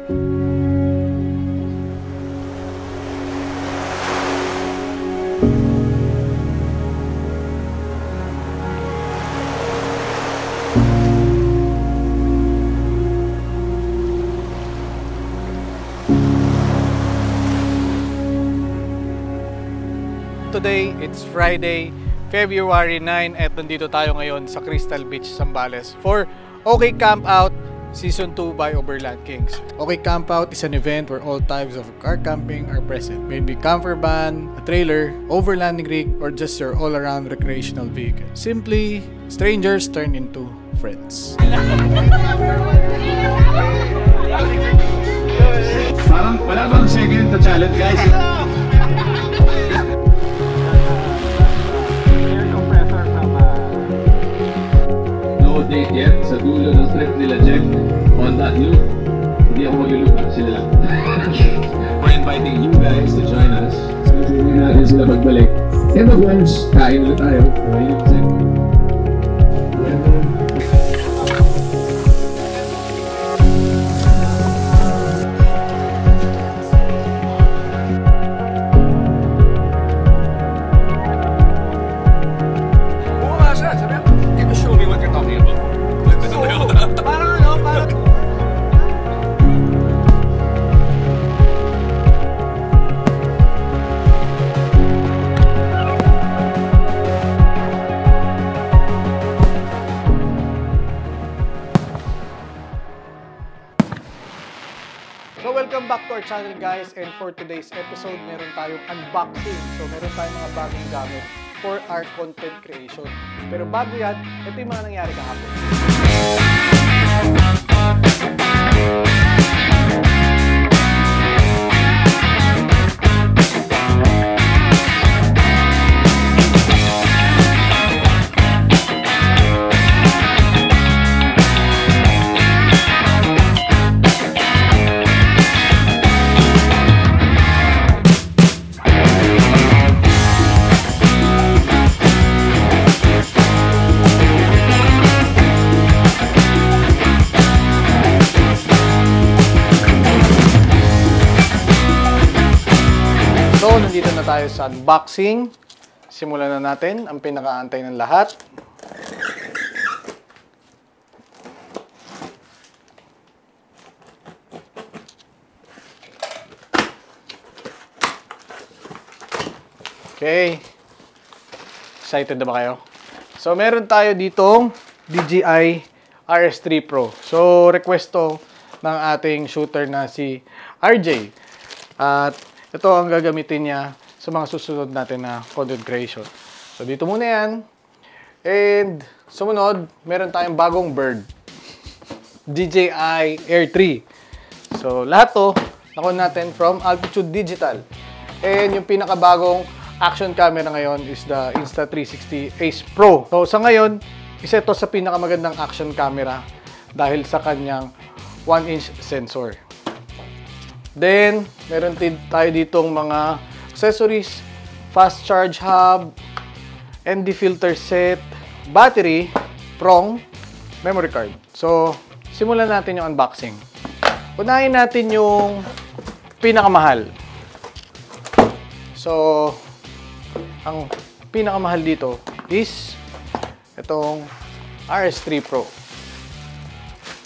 Today, it's Friday, February 9 at nandito tayo ngayon sa Crystal Beach, Zambales for OK Camp Out Season 2 by Overland Kings. OK Camp Out is an event where all types of car camping are present. Maybe camper van, a trailer, overlanding rig, or just your all-around recreational vehicle. Simply, strangers turn into friends. Parang wala bang second to challenge, guys? Date yet sa dulo ng trip nila Jack on that loop. Hindi ako maglulupa, sila lang. We're inviting you guys to join us. So hindi natin sila magbalik. And of course, kain ulit tayo. Ayun, Jack. So welcome back to our channel, guys, and for today's episode meron tayong unboxing. So meron tayong mga bagong gamit for our content creation. Pero bago yan, ito yung mga nangyari kahapon. So, nandito na tayo sa unboxing. Simulan na natin ang pinakaantay ng lahat. Okay. Excited na ba kayo? So, meron tayo ditong DJI RS3 Pro. So, request to ng ating shooter na si RJ. At ito ang gagamitin niya sa mga susunod natin na content creation. So, dito muna yan. And, sumunod, meron tayong bagong bird. DJI Air 3. So, lahat to, nakuha natin from Altitude Digital. And, yung pinakabagong action camera ngayon is the Insta360 Ace Pro. So, sa ngayon, isa ito sa pinakamagandang action camera dahil sa kanyang 1-inch sensor. Then, meron tayo ditong mga accessories, fast charge hub, ND filter set, battery, prong, memory card. So, simulan natin yung unboxing. Unahin natin yung pinakamahal. So, ang pinakamahal dito is itong RS3 Pro.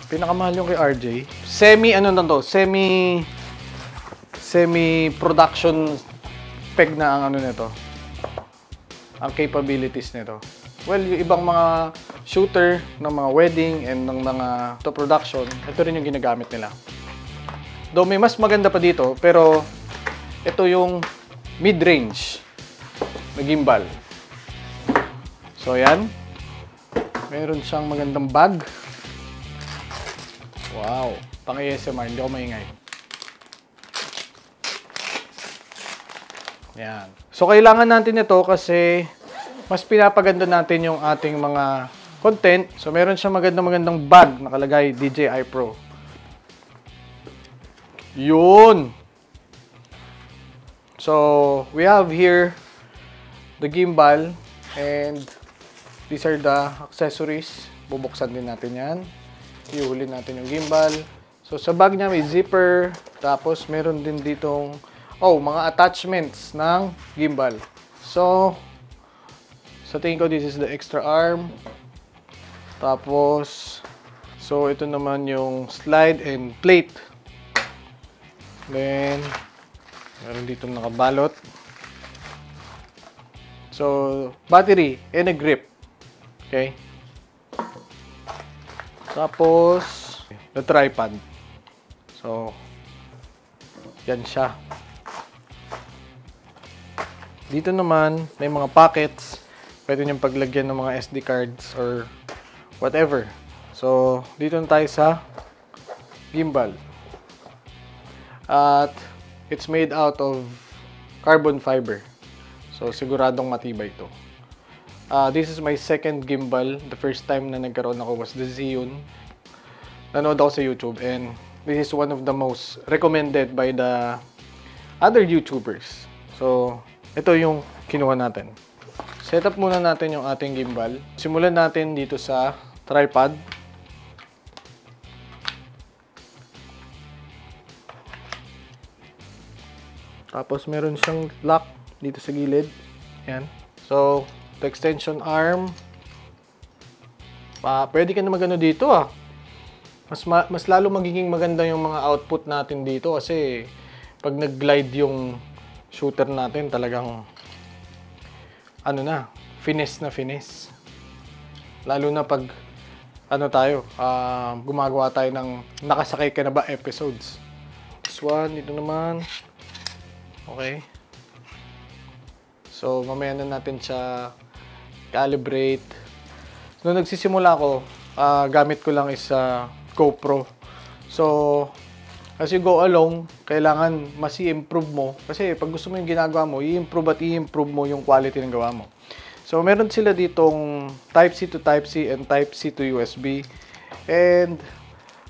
Pinakamahal yung kay RJ. Semi-production spec na ang ano nito. Ang capabilities nito. Well, yung ibang mga shooter ng mga wedding and ng mga to production, ito rin yung ginagamit nila. Though may mas maganda pa dito, pero ito yung mid-range na gimbal. So, yan. Meron siyang magandang bag. Wow. Pang ASMR, hindi ako maingay. Yan. So, kailangan natin ito kasi mas pinapaganda natin yung ating mga content. So, meron siyang magandang bag nakalagay DJI Pro. Yun! So, we have here the gimbal and these are the accessories. Bubuksan din natin yan. Ihuli natin yung gimbal. So, sa bag niya may zipper. Tapos, meron din ditong, mga attachments ng gimbal. So, sa tingin ko, this is the extra arm. Tapos, so, ito naman yung slide and plate. Then, meron dito nakabalot. So, battery and a grip. Okay? Tapos, the tripod. So, yan siya. Dito naman, may mga pockets. Pwede niyong paglagyan ng mga SD cards or whatever. So, dito na tayo sa gimbal. At it's made out of carbon fiber. So, siguradong matibay ito. This is my second gimbal. The first time na nagkaroon ako was the Zhiyun. Nanood ako sa YouTube and this is one of the most recommended by the other YouTubers. So, ito yung kinuha natin. Set up muna natin yung ating gimbal. Simulan natin dito sa tripod. Tapos meron siyang lock dito sa gilid. Yan. So, the extension arm. Pwede ka na magano dito Mas lalo magiging maganda yung mga output natin dito kasi pag nag-glide yung shooter natin talagang finesse na finesse. Lalo na pag gumagawa tayo ng nakasakay ka na ba episodes. This one, dito naman. Okay. So, mamaya na natin siya calibrate. Nung nagsisimula ako, gamit ko lang is GoPro. So, as you go along, kailangan mas i-improve mo. Kasi pag gusto mo yung ginagawa mo, i-improve mo yung quality ng gawa mo. So, meron sila ditong Type-C to Type-C and Type-C to USB. And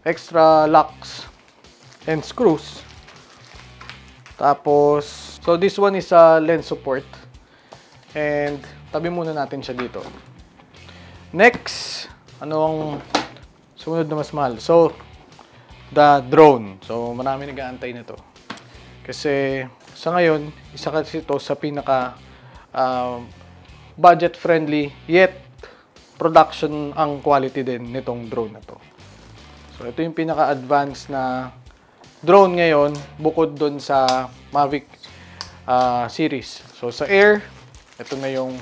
extra locks and screws. Tapos, so this one is a lens support. And tabi muna natin siya dito. Next, anong sumunod na mas mahal? So, the drone. So, marami nag-aantay nito. Kasi, sa ngayon, isa kasi ito sa pinaka budget-friendly, yet production ang quality din nitong drone na to. So, ito yung pinaka-advanced na drone ngayon, bukod dun sa Mavic series. So, sa Air, ito na yung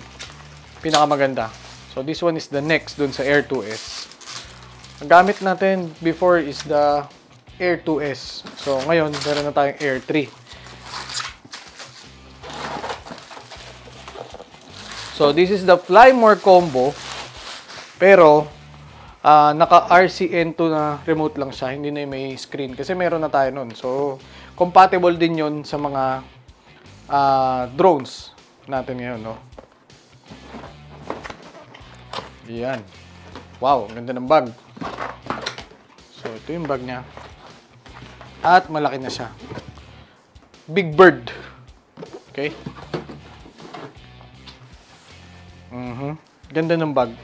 pinakamaganda. So, this one is the next dun sa Air 2S. Ang gamit natin before is the Air 2S. So, ngayon, meron na tayong Air 3. So, this is the Fly More combo. Pero, naka RCN2 na remote lang siya. Hindi na may screen. Kasi meron na tayo nun. So, compatible din yun sa mga drones natin ngayon, no? Yan. Wow, ang ganda ng bag. So, ito yung bag niya. At malaki na siya. Big Bird. Okay? Ganda ng bag.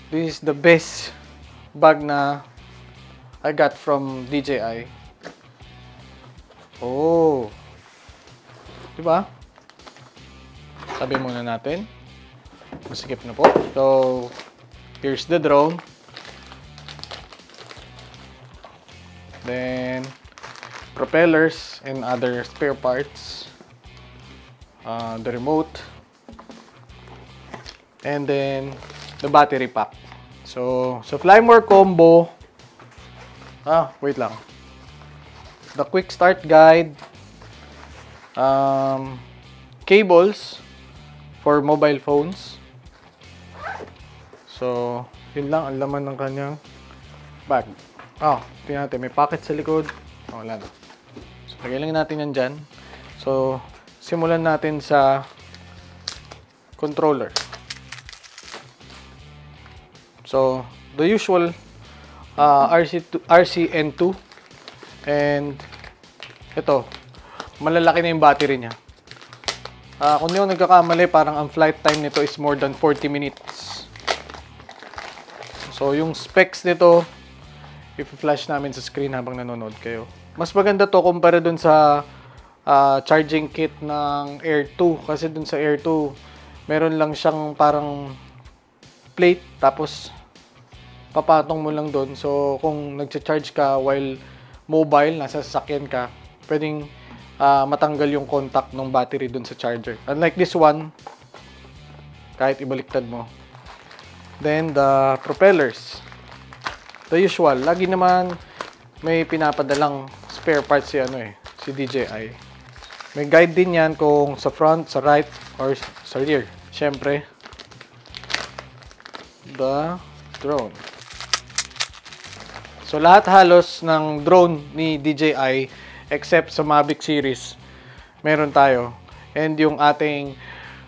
This is the best bag na I got from DJI. Oh. Diba? Sabi muna natin. Masikip na po. So, here's the drone. Then, propellers and other spare parts. The remote. And then, the battery pack. So Fly More combo. Wait lang. The quick start guide. Cables for mobile phones. So, yun lang ang laman ng kanyang bag. Tingnan natin. May pocket sa likod. Wala na. So, lagay lang natin yan dyan. So, simulan natin sa controller. So, the usual RCN2. And, ito. Malalaki na yung battery niya. Kung di ako nagkakamali, parang ang flight time nito is more than 40 minutes. So, yung specs nito, i-flash namin sa screen habang nanonood kayo. Mas maganda to kumpara dun sa charging kit ng Air 2. Kasi dun sa Air 2, meron lang siyang parang plate, tapos papatong mo lang dun. So, kung nag-charge ka while mobile, nasa sasakyan ka, pwedeng matanggal yung contact ng battery dun sa charger. Unlike this one, kahit ibaliktad mo. Then, the propellers. The usual. Lagi naman may pinapadalang spare parts si DJI. May guide din yan kung sa front, sa right, or sa rear. Siyempre, the drone. So, lahat halos ng drone ni DJI, except sa Mavic series, meron tayo. And yung ating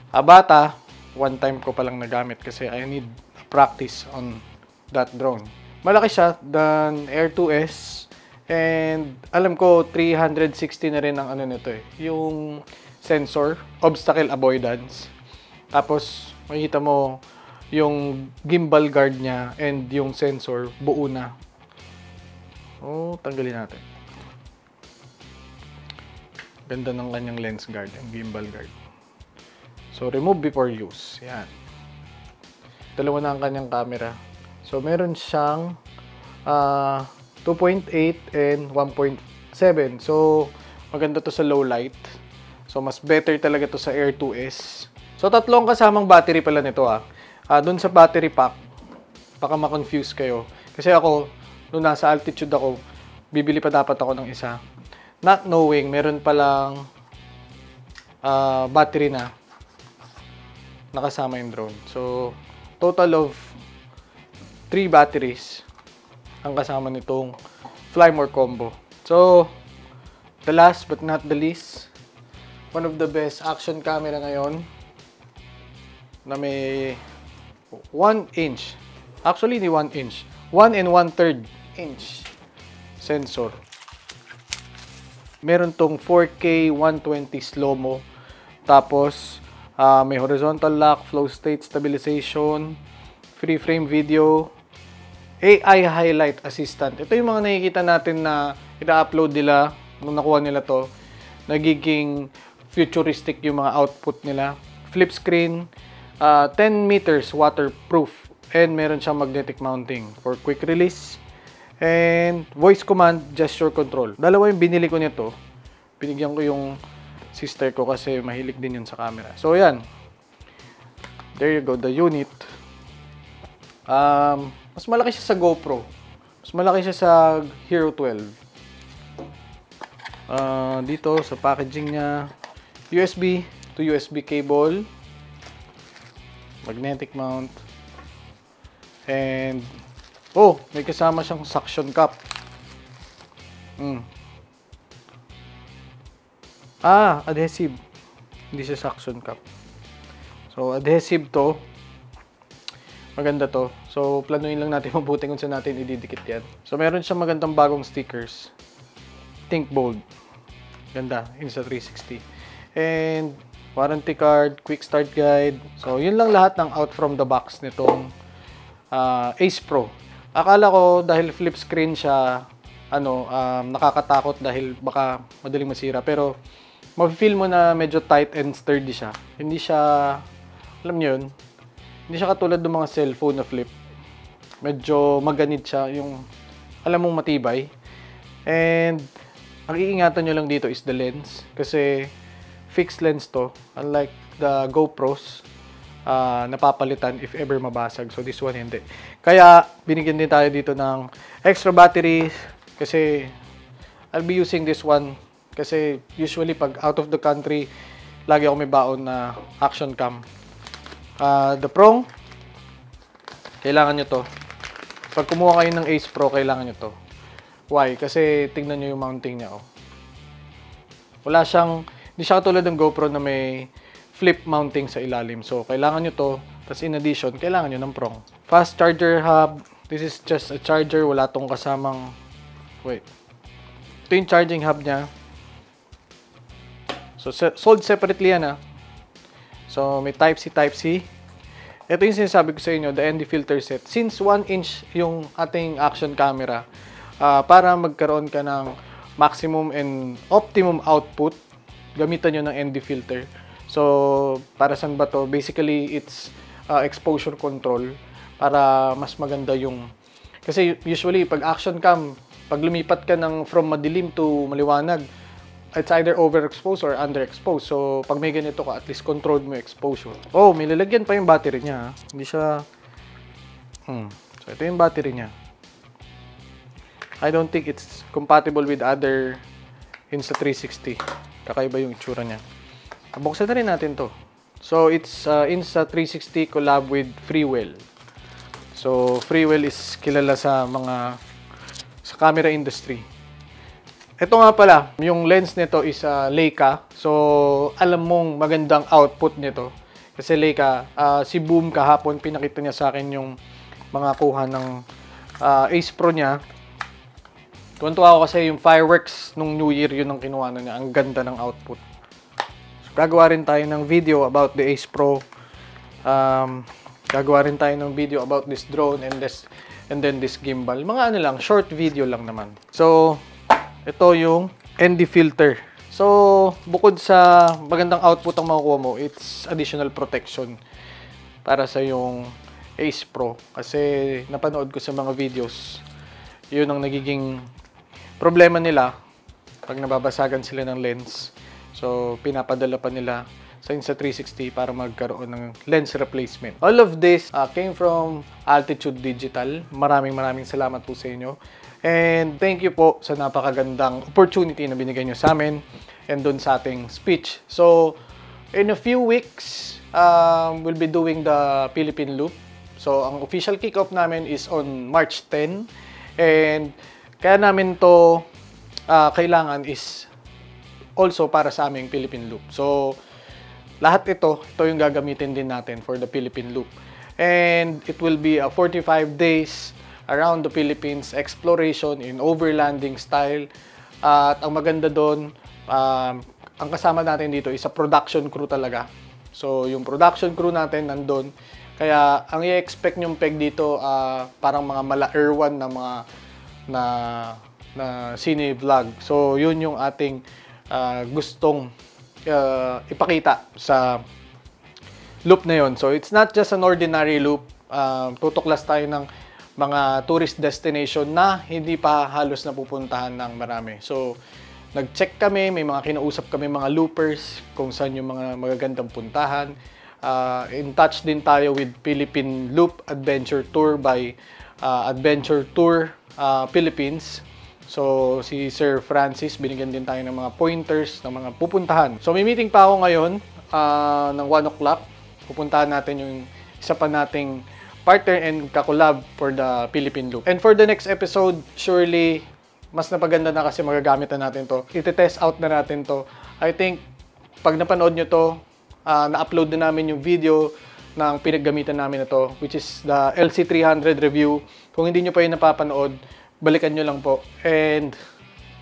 Bata, one time ko palang nagamit kasi I need practice on that drone. Malaki siya than Air 2S. And alam ko 360 na rin ang nito yung sensor, obstacle avoidance. Tapos makikita mo yung gimbal guard niya and yung sensor buo na. Oh, tanggalin natin. Ganda ng kanyang lens guard, yung gimbal guard. So remove before use. Yan. Dalawa na ang kanyang camera. So meron siyang 2.8 and 1.7. So, maganda to sa low light. So, mas better talaga to sa Air 2S. So, tatlong kasamang battery pala nito Doon sa battery pack, baka ma-confuse kayo. Kasi ako, nung nasa altitude ako, bibili pa dapat ako ng isa. Not knowing, meron palang battery na nakasama yung drone. So, total of 3 batteries ang kasama nitong Flymore combo. So, the last but not the least, one of the best action camera ngayon na may 1 inch. Actually, hindi 1 inch. 1 and 1/3 inch sensor. Meron tong 4K 120 slow-mo. Tapos, may horizontal lock, flow state stabilization, free frame video, AI Highlight Assistant. Ito yung mga nakikita natin na ina-upload nila nung nakuha nila to. Nagiging futuristic yung mga output nila. Flip screen, 10 meters waterproof, and meron siyang magnetic mounting for quick release. And voice command, gesture control. Dalawa yung binili ko nito. Binigyan ko yung sister ko kasi mahilig din yun sa camera. So, yan. There you go, the unit. Mas malaki siya sa GoPro. Mas malaki siya sa Hero 12. Dito sa packaging niya, USB to USB cable, magnetic mount, and may kasama siyang suction cup. Adhesive. Hindi siya suction cup. So, adhesive to. Maganda to. So, planuin lang natin mabuti kung saan natin ididikit yan. So, meron siyang magandang bagong stickers. Think Bold. Ganda. Insta360. And, warranty card, quick start guide. So, yun lang lahat ng out from the box nitong Ace Pro. Akala ko dahil flip screen siya, nakakatakot dahil baka madaling masira. Pero, ma-feel mo na medyo tight and sturdy siya. Hindi siya, alam niyo yun, hindi siya katulad ng mga cellphone na flip. Medyo maganid siya, yung alam mong matibay. And ang iingatan nyo lang dito is the lens. Kasi fixed lens to. Unlike the GoPros, napapalitan if ever mabasag. So this one hindi. Kaya binigyan din tayo dito ng extra battery. Kasi I'll be using this one. Kasi usually pag out of the country, lagi ako may baon na action cam. The prong, kailangan nyo to. Pag kumuha kayo ng Ace Pro, kailangan nyo to. Why? Kasi tingnan nyo yung mounting niya. Wala siyang, hindi siya katulad ng GoPro na may flip mounting sa ilalim. So, kailangan nyo to. Tapos in addition, kailangan nyo ng prong. Fast charger hub. This is just a charger. Wala tong kasamang, ito yung charging hub niya. So, sold separately yan So, may Type-C, Type-C. Ito yung sinasabi ko sa inyo, the ND filter set. Since 1 inch yung ating action camera, para magkaroon ka ng maximum and optimum output, gamitan nyo ng ND filter. So, para saan ba to? Basically, it's exposure control para mas maganda yung... Kasi usually, pag action cam, pag lumipat ka from madilim to maliwanag, it's either overexposed or underexposed. So, pag may ganito ka, at least controlled mo yung exposure. Oh, may lalagyan pa yung battery niya. Hindi siya... So, ito yung battery niya. I don't think it's compatible with other Insta360. Kakaiba yung itsura niya. Buksan na rin natin to. So, it's Insta360 collab with Freewell. So, Freewell is kilala sa camera industry. Ito nga pala, yung lens nito is Leica. So, alam mong magandang output nito. Kasi Leica, si Boom kahapon, pinakita niya sa akin yung mga kuha ng Ace Pro niya. Tuwan-tuwa ako kasi yung fireworks nung New Year, yun ang kinuha na niya. Ang ganda ng output. So, gagawa rin tayo ng video about the Ace Pro. Gagawa rin tayo ng video about this drone and then this gimbal. Mga ano lang, short video lang naman. So, ito yung ND filter. So, bukod sa magandang output ang makukuha mo, it's additional protection para sa yung Ace Pro. Kasi napanood ko sa mga videos, yun ang nagiging problema nila pag nababasagan sila ng lens. So, pinapadala pa nila sa Insta360 para magkaroon ng lens replacement. All of this came from Altitude Digital. Maraming salamat po sa inyo. And thank you po sa napakagandang opportunity na binigay nyo sa amin and dun sa ating speech. So, in a few weeks, we'll be doing the Philippine Loop. So, ang official kick-off namin is on March 10. And kaya namin to kailangan is also para sa aming Philippine Loop. So, lahat ito yung gagamitin din natin for the Philippine Loop. And it will be a 45 days around the Philippines, exploration in overlanding style. At ang maganda doon, ang kasama natin dito is a production crew talaga. So, yung production crew natin nandun. Kaya, ang i-expect nyong peg dito, parang mga mala-Erwan na cine vlog. So, yun yung ating gustong ipakita sa loop na yun. So, it's not just an ordinary loop. Tutuklas tayo ng mga tourist destination na hindi pa halos napupuntahan ng marami. So, nag-check kami, may mga kinausap kami mga loopers kung saan yung mga magagandang puntahan. In touch din tayo with Philippine Loop Adventure Tour by Adventure Tour Philippines. So, si Sir Francis, binigyan din tayo ng mga pointers ng mga pupuntahan. So, may meeting pa ako ngayon ng 1 o'clock. Pupuntahan natin yung isa pa nating partner and kakolab for the Philippine Loop. And for the next episode, surely, mas napaganda na kasi magagamit na natin to. Iti-test out na natin to. I think, pag napanood nyo to, na-upload na namin yung video ng pinaggamitan namin na to, which is the LC300 review. Kung hindi nyo pa yung napapanood, balikan nyo lang po. And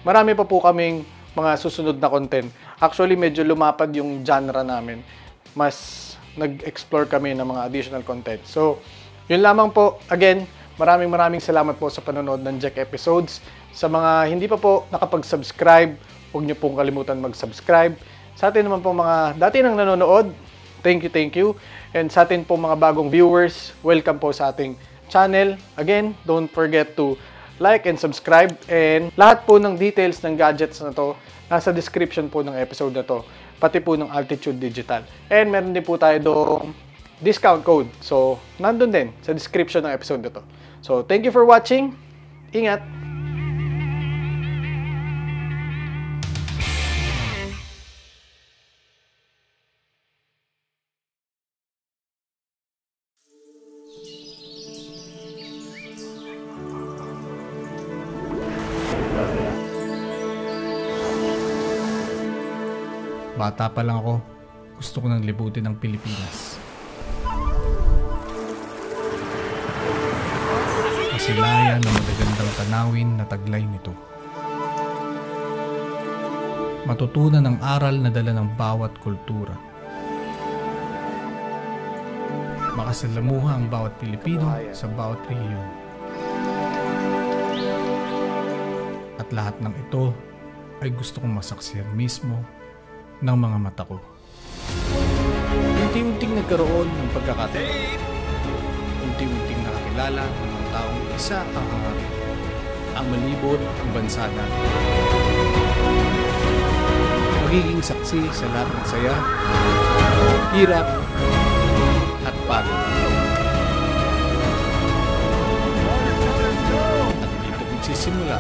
marami pa po kaming mga susunod na content. Actually, medyo lumapad yung genre namin. Mas nag-explore kami ng mga additional content. So, yun lamang po. Again, maraming salamat po sa panonood ng Jack episodes. Sa mga hindi pa po nakapag-subscribe, huwag nyo pong kalimutan mag-subscribe. Sa atin naman po mga dati nang nanonood, thank you. And sa atin po mga bagong viewers, welcome po sa ating channel. Again, don't forget to like and subscribe. And lahat po ng details ng gadgets na to, nasa description po ng episode na to. Pati po ng Altitude Digital. And meron din po tayo doong discount code. So, nandun din sa description ng episode na to. So, thank you for watching. Ingat! Bata pa lang ako, gusto ko nang libutin ang Pilipinas. Masilayan na magagandang tanawin na taglay nito. Matutunan ang aral na dala ng bawat kultura. makasalamuha ang bawat Pilipino sa bawat rehiyon. At lahat ng ito ay gusto kong masaksihan mismo ng mga mata ko. Unti-unting nagkaroon ng pagkakataon. Unti-unting nakakilala ng mga taong isa ang hangarin. Ang malibot ang bansa natin. Magiging saksi sa lahat ng saya, hirap, at pagod. At dito magsisimula